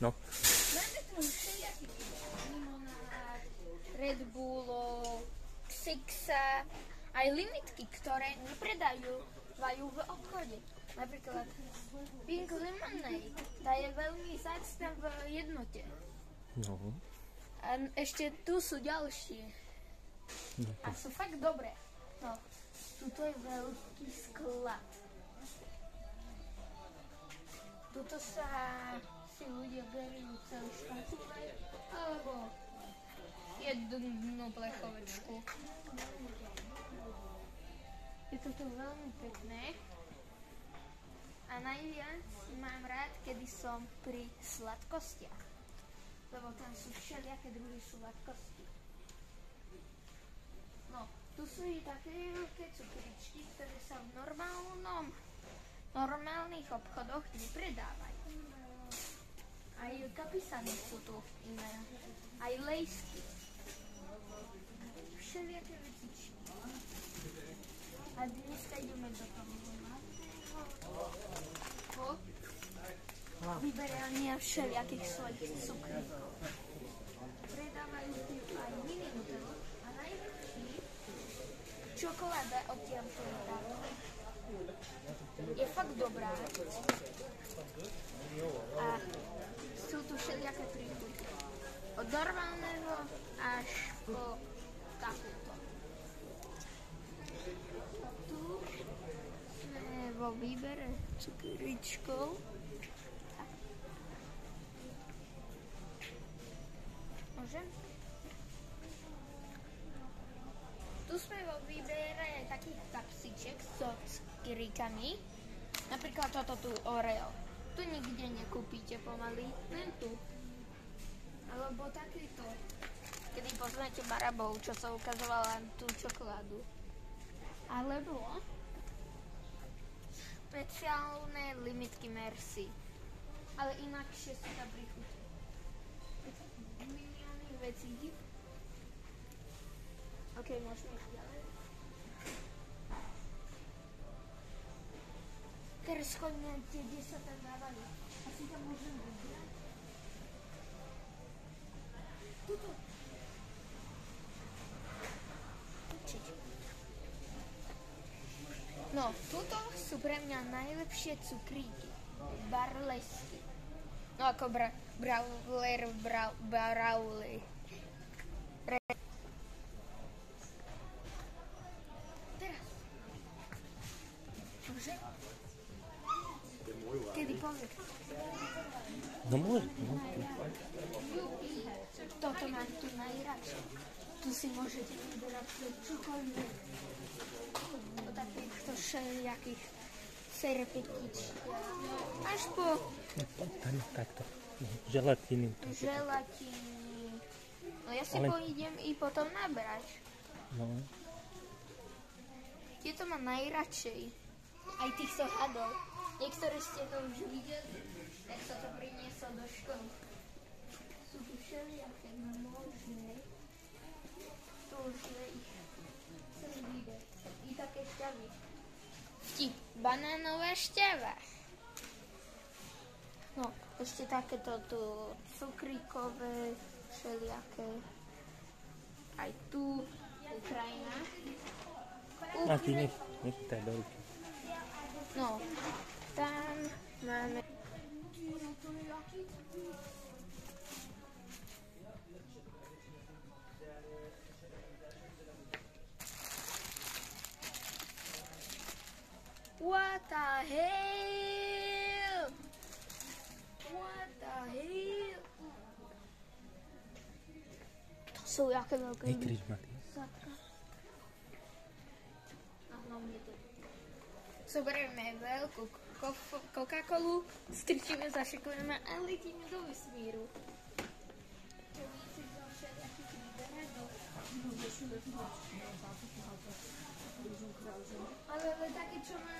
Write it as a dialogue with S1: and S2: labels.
S1: No.
S2: Máme tu všelijakých limonád, Red Bullov, Xixa, aj limitky, ktoré nepredajú v obchode. Napríklad Pink Lemonade, tá je veľmi vzácna v jednote.
S1: No.
S2: A ešte tu sú ďalšie.
S1: No.
S2: A sú fakt dobré. No, tuto je veľký sklad. Tuto sa si ľudia berú celú škatule, alebo jednu plechovečku. Je toto veľmi pekné. A najviac mám rád, kedy som pri sladkostiach. Lebo tam sú všelijaké druhy sladkosti. No, tu sú i také veľké cukričky, ktoré sa v normálnych obchodoch nepredávajú. Aj kapisany sú tu iné. Aj lejsky. Všelijaké vecičky. A dneska ideme do toho vyberania všelijakých svojich cukríkov. Predávajú tu aj mini Nutellu a najväčší čokoláda od Tiamtona. Je fakt dobrá. A sú tu všelijaké príchutky. Od normálneho až po takúto. Tu sme vo výbere cukričkov. Môžem? Tu sme vo výbere takých kapsičiek so cukríkami. Napríklad toto tu Oreo. Tu nikde nekúpite pomaly, len tu. Alebo takýto. Kedy poznáte Marabou, čo sa ukazovala tú čokoládu. Alebo špeciálne limitky Merci. Ale inakšie sú tam príchutí. Milióny vecí. OK, môžeme ísť ďalej. Teraz chodíme, kde sa tam dávajú. Asi tam môžem vybrať. Tuto. Určite. No, tuto sú pre mňa najlepšie cukríky. Barlesky. No ako Brawley. Teraz. Môže? Kedy povieš?
S1: No môže. No.
S2: Toto mám tu najradšej. Tu si môžete vyberať čokoľvek. O takýchto všelijakých serpetičiach. Až po
S1: Tam takto. Želatiny.
S2: želatiny. No ja si pôjdem i potom nabrať.
S1: No.
S2: Tieto mám najradšej. Aj týchto hadov. Niektoré ste to už videli, tak sa to priniesol do školy. Sú tu všelijaké možné. Tu už je ich celý výber. I také šťavy. Vtip. Banánová šťava. No, ešte takéto tu cukríkové, všelijaké. Aj tu Ukrajina.
S1: A ty nech to je do ruky.
S2: No, tam máme... What the hell? What the hell? To sú jaké veľké...
S1: Nekryť ma ty.
S2: Zoberieme veľkú Coca-Colu, strčíme, zašikujeme a letíme do vesmíru. To více zo všelijakých výberadov. Ale také, čo má